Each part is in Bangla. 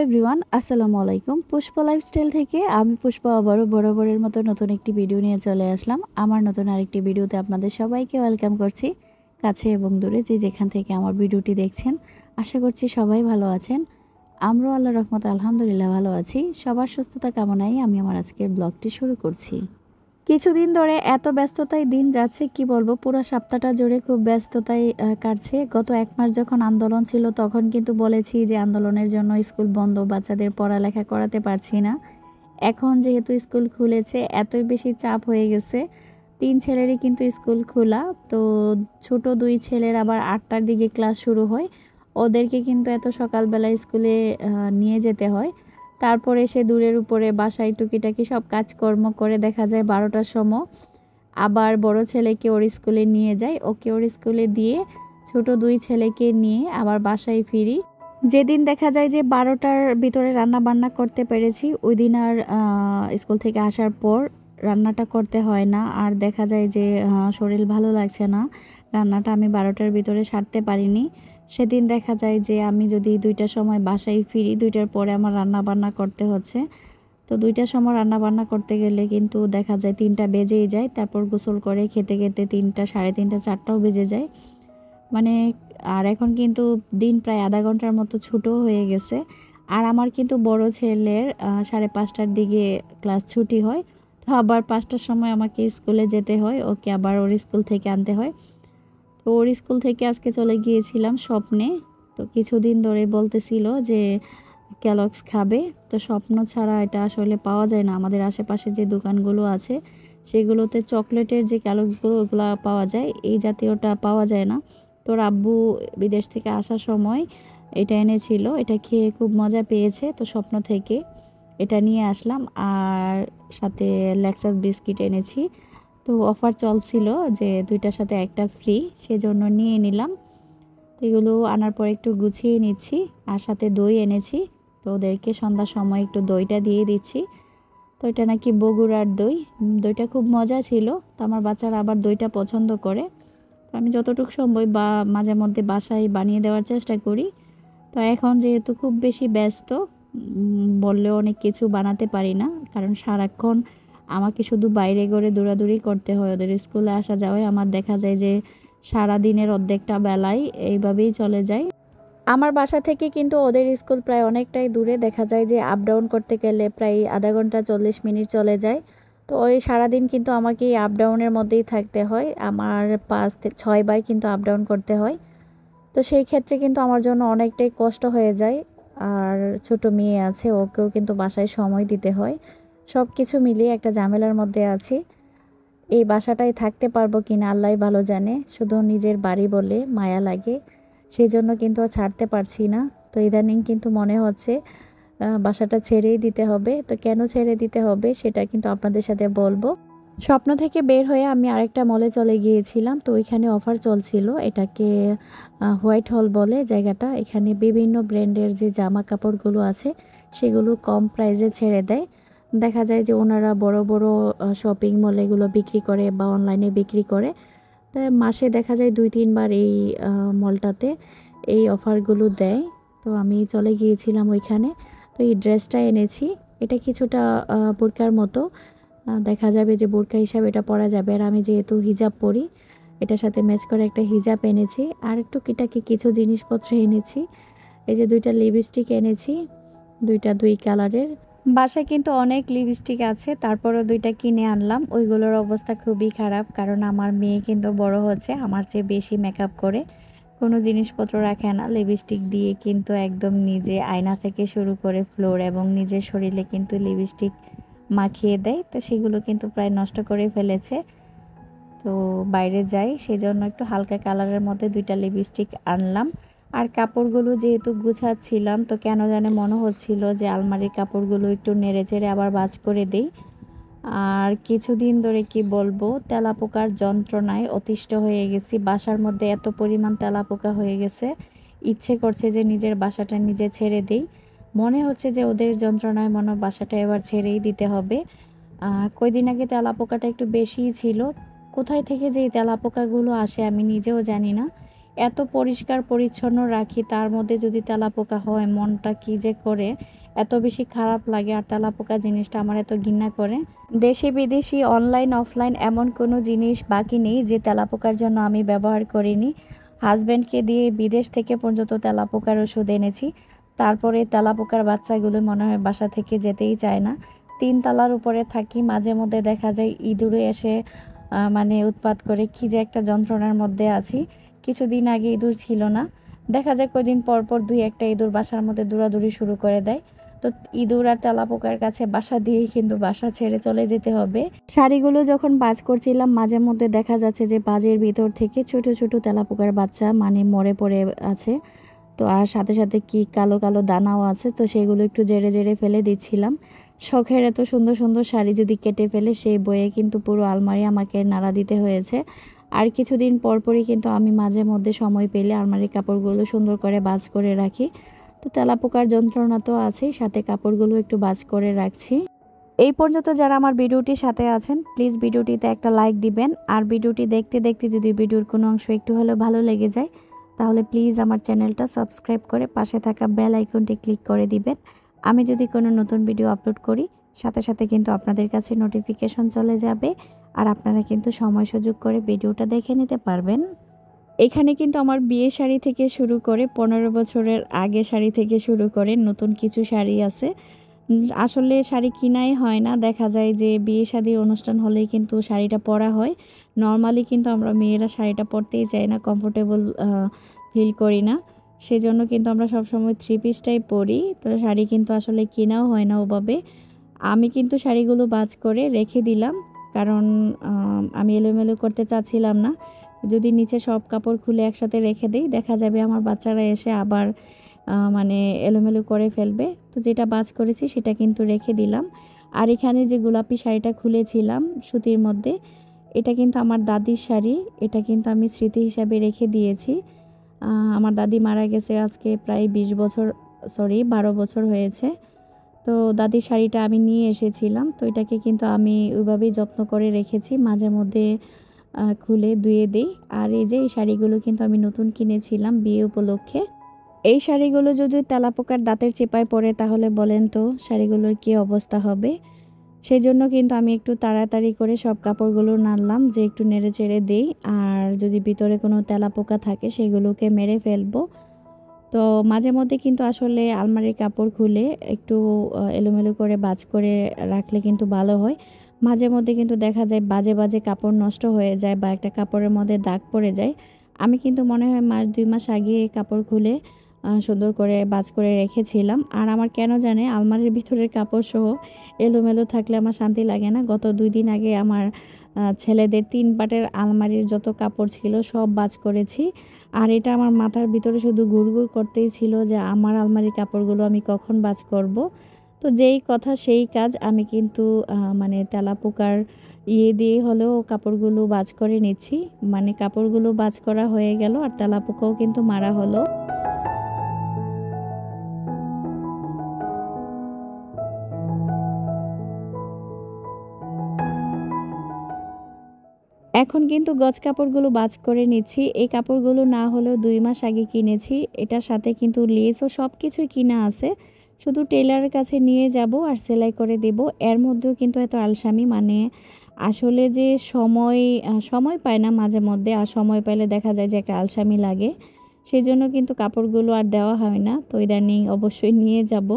এভরিওয়ান, আসসালামু আলাইকুম। পুষ্প লাইফস্টাইল থেকে আমি পুষ্প আবারও বরাবরের মতো নতুন একটি ভিডিও নিয়ে চলে আসলাম। আমার নতুন আরেকটি ভিডিওতে আপনাদের সবাইকে ওয়েলকাম করছি, কাছে এবং দূরে যে যেখান থেকে আমার ভিডিওটি দেখছেন। আশা করছি সবাই ভালো আছেন। আমরাও আল্লাহর রহমতে আলহামদুলিল্লাহ ভালো আছি। সবার সুস্থতা কামনায় আমি আমার আজকের ব্লগটি শুরু করছি। কিছুদিন ধরে এত ব্যস্ততায় দিন যাচ্ছে, কি বলবো, পুরো সপ্তাহটা জুড়ে খুব ব্যস্ততায় কাটছে। গত 1 মাস যখন আন্দোলন ছিল তখন কিন্তু বলেছি যে আন্দোলনের জন্য স্কুল বন্ধ, বাচ্চাদের পড়ালেখা করাতে পারছি না। এখন যেহেতু স্কুল খুলেছে এতই বেশি চাপ হয়ে গেছে। 3 ছেলেরই কিন্তু স্কুল খোলা, তো ছোট 2 ছেলের আবার 8টার দিকে ক্লাস শুরু হয়। ওদেরকে কিন্তু এত সকালবেলা স্কুলে নিয়ে যেতে হয়। তারপরে সে দূরের উপরে বাসায় টুকিটাকি সব কাজকর্ম করে দেখা যায় 12টার সময় আবার বড় ছেলেকে ওর স্কুলে নিয়ে যায়, ওকে ওর স্কুলে দিয়ে ছোট 2 ছেলেকে নিয়ে আবার বাসায় ফিরি। যেদিন দেখা যায় যে 12টার ভিতরে রান্না বান্না করতে পেরেছি, ওই দিন আর স্কুল থেকে আসার পর রান্নাটা করতে হয় না। আর দেখা যায় যে শরীর ভালো লাগছে না, রান্নাটা আমি 12টার ভিতরে সারতে পারিনি। সেদিন দেখা যায় যে আমি যদি 2টার সময় বাসায় ফিরি, 2টার পরে আমার রান্না বান্না করতে হচ্ছে। তো 2টার সময় রান্না বান্না করতে গেলে কিন্তু দেখা যায় 3টা বেজেই যায়। তারপর গোসল করে খেতে খেতে 3টা, 3:30, 4টাও বেজে যায়। মানে আর এখন কিন্তু দিন প্রায় আধা ঘন্টার মতো ছোটো হয়ে গেছে। আর আমার কিন্তু বড় ছেলের 5:30টার দিকে ক্লাস ছুটি হয়। তো আবার 5টার সময় আমাকে স্কুলে যেতে হয়, ওকে আবার ওর স্কুল থেকে আনতে হয়। তো ওর স্কুল থেকে আজকে চলে গিয়েছিলাম স্বপ্নে। তো কিছুদিন ধরে বলতেছিল যে ক্যালগস খাবে। তো স্বপ্ন ছাড়া এটা আসলে পাওয়া যায় না। আমাদের আশেপাশে যে দোকানগুলো আছে সেগুলোতে চকলেটের যে ক্যালগসগুলো ওগুলা পাওয়া যায়, এই জাতীয়টা পাওয়া যায় না। তোর আব্বু বিদেশ থেকে আসার সময় এটা এনেছিল, এটা খেয়ে খুব মজা পেয়েছে, তো স্বপ্ন থেকে এটা নিয়ে আসলাম। আর সাথে লেক্সাস বিস্কিট এনেছি। তো অফার চলছিল যে 2টার সাথে 1টা ফ্রি, সেজন্য নিয়ে নিলাম। তো এগুলো আনার পর একটু গুছিয়ে নিচ্ছি। আর সাথে দই এনেছি, তো ওদেরকে সন্ধ্যার সময় একটু দইটা দিয়ে দিচ্ছি। তো এটা নাকি বগুড়ার দই, দইটা খুব মজা ছিল। তো আমার বাচ্চারা আবার দইটা পছন্দ করে। তো আমি যতটুকু সম্ভব বা মাঝে মধ্যে বাসায় বানিয়ে দেওয়ার চেষ্টা করি। তো এখন যেহেতু খুব বেশি ব্যস্ত, বললেও অনেক কিছু বানাতে পারি না, কারণ সারাক্ষণ আমাকে শুধু বাইরে ঘরে দৌড়াদৌড়ি করতে হয়। ওদের স্কুলে আসা যাওয়ায় আমার দেখা যায় যে সারা দিনের অর্ধেকটা বেলায় এইভাবেই চলে যায়। আমার বাসা থেকে কিন্তু ওদের স্কুল প্রায় অনেকটাই দূরে, দেখা যায় যে আপ ডাউন করতে গেলে প্রায় আধা ঘন্টা 40 মিনিট চলে যায়। তো ওই সারাদিন কিন্তু আমাকে এই আপ ডাউনের মধ্যেই থাকতে হয়। আমার 5 থেকে 6 বার কিন্তু আপ ডাউন করতে হয়। তো সেই ক্ষেত্রে কিন্তু আমার জন্য অনেকটাই কষ্ট হয়ে যায়। আর ছোট মেয়ে আছে, ওকেও কিন্তু বাসায় সময় দিতে হয়। সব কিছু মিলিয়ে একটা ঝামেলার মধ্যে আছি। এই বাসাটায় থাকতে পারবো কিনা আল্লাহই ভালো জানে। শুধু নিজের বাড়ি বলে মায়া লাগে, সেই জন্য কিন্তু আর ছাড়তে পারছি না। তো ইদানিং কিন্তু মনে হচ্ছে বাসাটা ছেড়েই দিতে হবে। তো কেন ছেড়ে দিতে হবে সেটা কিন্তু আপনাদের সাথে বলবো। স্বপ্ন থেকে বের হয়ে আমি আরেকটা মলে চলে গিয়েছিলাম। তো ওইখানে অফার চলছিল, এটাকে হোয়াইট হল বলে জায়গাটা। এখানে বিভিন্ন ব্র্যান্ডের যে জামা কাপড়গুলো আছে সেগুলো কম প্রাইসে ছেড়ে দেয়। দেখা যায় যে ওনারা বড় বড় শপিং মলে এগুলো বিক্রি করে বা অনলাইনে বিক্রি করে। তাই মাসে দেখা যায় 2-3 বার এই মলটাতে এই অফারগুলো দেয়। তো আমি চলে গিয়েছিলাম ওইখানে। তো এই ড্রেসটা এনেছি, এটা কিছুটা বোরকার মতো, দেখা যাবে যে বোরকা হিসাবে এটা পরা যাবে। আর আমি যেহেতু হিজাব পরি, এটার সাথে ম্যাচ করে একটা হিজাব এনেছি। আর একটু কিটাকি কিছু জিনিসপত্র এনেছি। এই যে 2টা লিপস্টিক এনেছি, 2টা 2 কালারের। বাসায় কিন্তু অনেক লিপস্টিক আছে, তারপরও 2টা কিনে আনলাম। ওইগুলোর অবস্থা খুবই খারাপ, কারণ আমার মেয়ে কিন্তু বড় হচ্ছে, আমার চেয়ে বেশি মেকআপ করে, কোনো জিনিসপত্র রাখে না। লিপস্টিক দিয়ে কিন্তু একদম নিজে আয়না থেকে শুরু করে ফ্লোর এবং নিজের শরীরে কিন্তু লিপস্টিক মাখিয়ে দেয়। তো সেগুলো কিন্তু প্রায় নষ্ট করে ফেলেছে। তো বাইরে যাই, সেজন্য একটু হালকা কালারের মধ্যে 2টা লিপস্টিক আনলাম। আর কাপড়গুলো যেহেতু গুছাচ্ছিলাম, তো কেন জানে মনে হচ্ছিল যে আলমারির কাপড়গুলো একটু নেড়ে চেড়ে আবার ভাঁজ করে দিই। আর কিছুদিন ধরে কি বলবো, তেলাপোকার যন্ত্রণায় অতিষ্ঠ হয়ে গেছি। বাসার মধ্যে এত পরিমাণ তেলাপোকা হয়ে গেছে, ইচ্ছে করছে যে নিজের বাসাটা নিজে ছেড়ে দিই। মনে হচ্ছে যে ওদের যন্ত্রণায় মনে বাসাটা এবার ছেড়েই দিতে হবে। কয়দিন আগে তেলাপোকাটা একটু বেশিই ছিল। কোথায় থেকে যে এই তেলাপোকাগুলো আসে আমি নিজেও জানি না। এত পরিষ্কার পরিচ্ছন্ন রাখি, তার মধ্যে যদি তেলাপোকা হয় মনটা কী যে করে, এত বেশি খারাপ লাগে। আর তেলাপোকা জিনিসটা আমার এত ঘৃণা করে। দেশি বিদেশি অনলাইন অফলাইন এমন কোনো জিনিস বাকি নেই যে তেলাপোকার জন্য আমি ব্যবহার করিনি। হাজব্যান্ডকে দিয়ে বিদেশ থেকে পর্যন্ত তেলাপোকার ওষুধ এনেছি, তারপরে তেলাপোকার বাচ্চাগুলো মনে হয় বাসা থেকে যেতেই চায় না। 3 তলার উপরে থাকি, মাঝে মধ্যে দেখা যায় ইঁদুরে এসে মানে উৎপাত করে, কী যে একটা যন্ত্রণার মধ্যে আছি। কিছুদিন আগে ইঁদুর ছিল না, দেখা যায় কদিন পর পর 2-1টা ইঁদুর বাসার মধ্যে দৌড়াদৌড়ি শুরু করে দেয়। তো ইঁদুর আর তেলাপোকার কাছে বাসা দিয়েই কিন্তু বাসা ছেড়ে চলে যেতে হবে। শাড়িগুলো যখন বাজ করছিলাম মাঝে মধ্যে দেখা যাচ্ছে যে বাজের ভিতর থেকে ছোট ছোট তেলাপোকার বাচ্চা মানে মরে পড়ে আছে। তো আর সাথে সাথে কি কালো কালো দানাও আছে, তো সেগুলো একটু জেড়ে জেড়ে ফেলে দিচ্ছিলাম। শখের এত সুন্দর সুন্দর শাড়ি যদি কেটে ফেলে সেই বইয়ে কিন্তু পুরো আলমারি আমাকে নাড়া দিতে হয়েছে। আর কিছুদিন পরপরই কিন্তু আমি মাঝে মধ্যে সময় পেলে আলমারির কাপড়গুলো সুন্দর করে বাজ করে রাখি। তো তেলাপোকার যন্ত্রণা তো আছেই, সাথে কাপড়গুলো একটু বাজ করে রাখছি। এই পর্যন্ত যারা আমার ভিডিওটির সাথে আছেন প্লিজ ভিডিওটিতে একটা লাইক দিবেন। আর ভিডিওটি দেখতে দেখতে যদি ভিডিওর কোনো অংশ একটু হলেও ভালো লেগে যায় তাহলে প্লিজ আমার চ্যানেলটা সাবস্ক্রাইব করে পাশে থাকা বেল আইকনটি ক্লিক করে দিবেন। আমি যদি কোনো নতুন ভিডিও আপলোড করি সাথে সাথে কিন্তু আপনাদের কাছে নোটিফিকেশন চলে যাবে, আর আপনারা কিন্তু সময় সুযোগ করে ভিডিওটা দেখে নিতে পারবেন। এখানে কিন্তু আমার বিয়ে শাড়ি থেকে শুরু করে 15 বছরের আগে শাড়ি থেকে শুরু করে নতুন কিছু শাড়ি আছে। আসলে শাড়ি কিনাই হয় না, দেখা যায় যে বিয়ে শাদির অনুষ্ঠান হলেই কিন্তু শাড়িটা পরা হয়। নর্মালি কিন্তু আমরা মেয়েরা শাড়িটা পরতেই চাই না, কমফোর্টেবল ফিল করি না। সেজন্য কিন্তু আমরা সবসময় 3 পিসটাই পরি। তো শাড়ি কিন্তু আসলে কিনাও হয় না ওভাবে। আমি কিন্তু শাড়িগুলো বাজ করে রেখে দিলাম, কারণ আমি এলোমেলো করতে চাচ্ছিলাম না। যদি নিচে সব কাপড় খুলে একসাথে রেখে দেই দেখা যাবে আমার বাচ্চারা এসে আবার মানে এলোমেলো করে ফেলবে। তো যেটা বাজ করেছি সেটা কিন্তু রেখে দিলাম। আর এখানে যে গোলাপি শাড়িটা খুলেছিলাম সুতির মধ্যে, এটা কিন্তু আমার দাদির শাড়ি। এটা কিন্তু আমি স্মৃতি হিসাবে রেখে দিয়েছি। আমার দাদি মারা গেছে আজকে প্রায় 12 বছর হয়েছে। তো দাদির শাড়িটা আমি নিয়ে এসেছিলাম, তো এটাকে কিন্তু আমি ওইভাবেই যত্ন করে রেখেছি, মাঝে মধ্যে খুলে ধুয়ে দিই। আর এই যে এই শাড়িগুলো কিন্তু আমি নতুন কিনেছিলাম বিয়ে উপলক্ষে। এই শাড়িগুলো যদি তেলাপোকার দাঁতের চিপায় পড়ে তাহলে বলেন তো শাড়িগুলোর কী অবস্থা হবে। সেই জন্য কিন্তু আমি একটু তাড়াতাড়ি করে সব কাপড়গুলো নাড়লাম, যে একটু নেড়ে চেড়ে দিই। আর যদি ভিতরে কোনো তেলাপোকা থাকে সেগুলোকে মেরে ফেলবো। তো মাঝে মধ্যে কিন্তু আসলে আলমারির কাপড় খুলে একটু এলোমেলো করে বাজ করে রাখলে কিন্তু ভালো হয়। মাঝে মধ্যে কিন্তু দেখা যায় বাজে বাজে কাপড় নষ্ট হয়ে যায় বা একটা কাপড়ের মধ্যে দাগ পড়ে যায়। আমি কিন্তু মনে হয় 1-2 মাস আগে কাপড় খুলে সুন্দর করে বাজ করে রেখেছিলাম। আর আমার কেন জানে আলমারির ভিতরের কাপড় সহ এলোমেলো থাকলে আমার শান্তি লাগে না। গত 2 দিন আগে আমার ছেলেদের 3 পাটের আলমারির যত কাপড় ছিল সব বাজ করেছি। আর এটা আমার মাথার ভিতরে শুধু ঘুরঘুর করতেই ছিল যে আমার আলমারির কাপড়গুলো আমি কখন বাজ করব। তো যেই কথা সেই কাজ, আমি কিন্তু মানে তেলাপোকার দিয়ে হলেও কাপড়গুলো বাজ করে নিচ্ছি। মানে কাপড়গুলো বাজ করা হয়ে গেল আর তেলাপোকাও কিন্তু মারা হলো। এখন কিন্তু গজ কাপড়গুলো বাজ করে নিচ্ছি। এই কাপড়গুলো না হলেও 2 মাস আগে কিনেছি। এটার সাথে কিন্তু লেস ও সব কিছুই কিনা আছে। শুধু টেইলারের কাছে নিয়ে যাব আর সেলাই করে দেব। এর মধ্যেও কিন্তু এত আলসামি, মানে আসলে যে সময় পায় না মাঝে মধ্যে, আর সময় পাইলে দেখা যায় যে একটা আলসামি লাগে। সেজন্য কিন্তু কাপড়গুলো আর দেওয়া হয় না। তো ইদানিং অবশ্যই নিয়ে যাব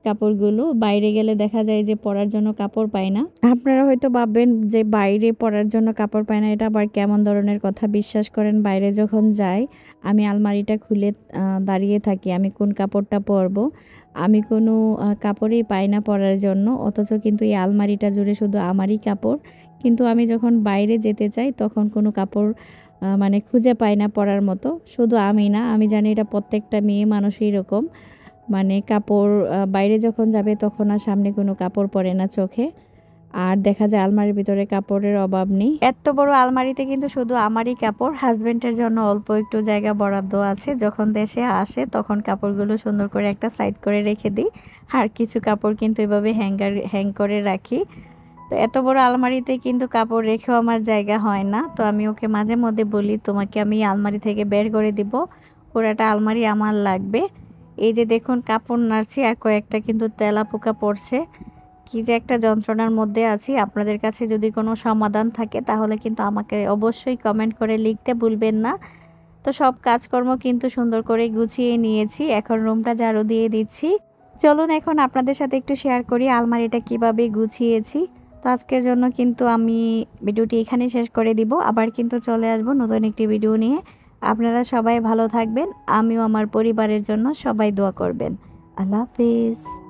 কাপড়গুলো। বাইরে গেলে দেখা যায় যে পরার জন্য কাপড় পায় না। আপনারা হয়তো ভাববেন যে বাইরে পরার জন্য কাপড় পায় না, এটা আবার কেমন ধরনের কথা। বিশ্বাস করেন বাইরে যখন যাই আমি আলমারিটা খুলে দাঁড়িয়ে থাকি আমি কোন কাপড়টা পরবো। আমি কোনো কাপড়ই পাই না পরার জন্য, অথচ কিন্তু এই আলমারিটা জুড়ে শুধু আমারই কাপড়। কিন্তু আমি যখন বাইরে যেতে চাই তখন কোনো কাপড় মানে খুঁজে পাই না পরার মতো। শুধু আমি না, আমি জানি এটা প্রত্যেকটা মেয়ে মানুষই এরকম। মানে কাপড় বাইরে যখন যাবে তখন আর সামনে কোনো কাপড় পরে না চোখে। আর দেখা যায় আলমারির ভিতরে কাপড়ের অভাব নেই। এত বড় আলমারিতে কিন্তু শুধু আমারই কাপড়। হাজবেন্ডের জন্য অল্প একটু জায়গা বরাদ্দ আছে। যখন দেশে আসে তখন কাপড়গুলো সুন্দর করে একটা সাইড করে রেখে দিই। আর কিছু কাপড় কিন্তু এভাবে হ্যাং করে রাখি। তো এত বড় আলমারিতে কিন্তু কাপড় রেখেও আমার জায়গা হয় না। তো আমি ওকে মাঝে মধ্যে বলি, তোমাকে আমি আলমারি থেকে বের করে দিব, পুরাটা আলমারি আমার লাগবে। এই যে দেখুন কাপড় নাড়ছি আর কয়েকটা কিন্তু তেলাপোকা পড়ছে। কি যে একটা যন্ত্রণার মধ্যে আছি। আপনাদের কাছে যদি কোনো সমাধান থাকে তাহলে কিন্তু আমাকে অবশ্যই কমেন্ট করে লিখতে ভুলবেন না। তো সব কাজকর্ম কিন্তু সুন্দর করে গুছিয়ে নিয়েছি, এখন রুমটা ঝাড়ু দিয়ে দিচ্ছি। চলুন এখন আপনাদের সাথে একটু শেয়ার করি আলমারিটা কিভাবে গুছিয়েছি। তো আজকের জন্য কিন্তু আমি ভিডিওটি এখানে শেষ করে দিব, আবার কিন্তু চলে আসবো নতুন একটি ভিডিও নিয়ে। আপনারা সবাই ভালো থাকবেন, আমিও আমার পরিবারের জন্য সবাই দোয়া করবেন। আল্লাহ হাফেজ।